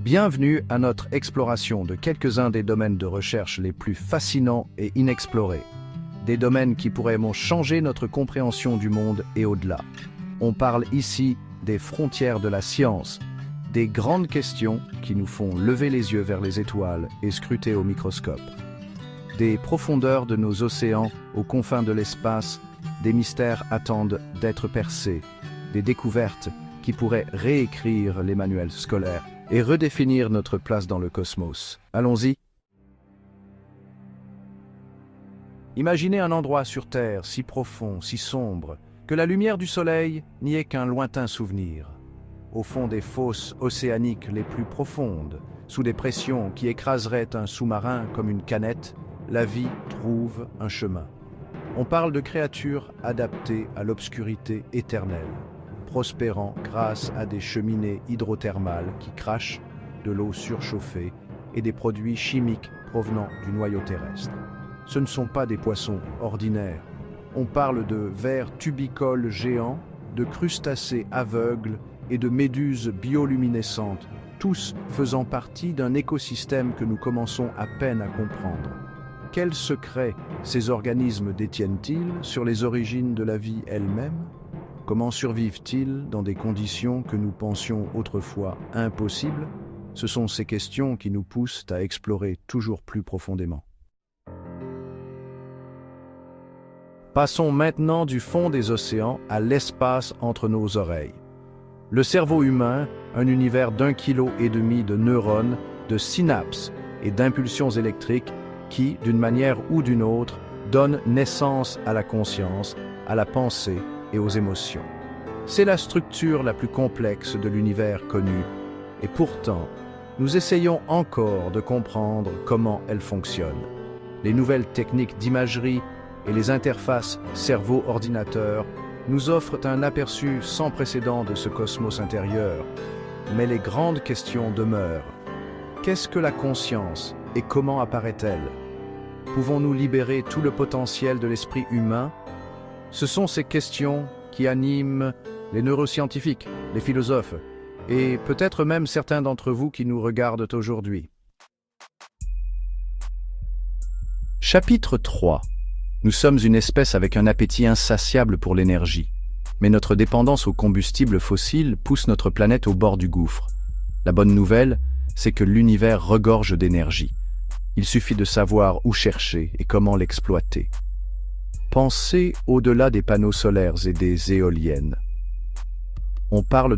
Bienvenue à notre exploration de quelques-uns des domaines de recherche les plus fascinants et inexplorés. Des domaines qui pourraient changer notre compréhension du monde et au-delà. On parle ici des frontières de la science, des grandes questions qui nous font lever les yeux vers les étoiles et scruter au microscope. Des profondeurs de nos océans aux confins de l'espace, des mystères attendent d'être percés, des découvertes qui pourraient réécrire les manuels scolaires et redéfinir notre place dans le cosmos. Allons-y. Imaginez un endroit sur Terre si profond, si sombre, que la lumière du soleil n'y est qu'un lointain souvenir. Au fond des fosses océaniques les plus profondes, sous des pressions qui écraseraient un sous-marin comme une canette, la vie trouve un chemin. On parle de créatures adaptées à l'obscurité éternelle, prospérant grâce à des cheminées hydrothermales qui crachent de l'eau surchauffée et des produits chimiques provenant du noyau terrestre. Ce ne sont pas des poissons ordinaires. On parle de vers tubicoles géants, de crustacés aveugles et de méduses bioluminescentes, tous faisant partie d'un écosystème que nous commençons à peine à comprendre. Quels secrets ces organismes détiennent-ils sur les origines de la vie elle-même ? Comment survivent-ils dans des conditions que nous pensions autrefois impossibles ? Ce sont ces questions qui nous poussent à explorer toujours plus profondément. Passons maintenant du fond des océans à l'espace entre nos oreilles. Le cerveau humain, un univers d'1,5 kg de neurones, de synapses et d'impulsions électriques qui, d'une manière ou d'une autre, donnent naissance à la conscience, à la pensée et aux émotions. C'est la structure la plus complexe de l'univers connu, et pourtant, nous essayons encore de comprendre comment elle fonctionne. Les nouvelles techniques d'imagerie et les interfaces cerveau-ordinateur nous offrent un aperçu sans précédent de ce cosmos intérieur, mais les grandes questions demeurent. Qu'est-ce que la conscience et comment apparaît-elle ? Pouvons-nous libérer tout le potentiel de l'esprit humain ? Ce sont ces questions qui animent les neuroscientifiques, les philosophes, et peut-être même certains d'entre vous qui nous regardent aujourd'hui. Chapitre 3. Nous sommes une espèce avec un appétit insatiable pour l'énergie, mais notre dépendance aux combustibles fossiles pousse notre planète au bord du gouffre. La bonne nouvelle, c'est que l'univers regorge d'énergie. Il suffit de savoir où chercher et comment l'exploiter. Pensez au-delà des panneaux solaires et des éoliennes. On parle de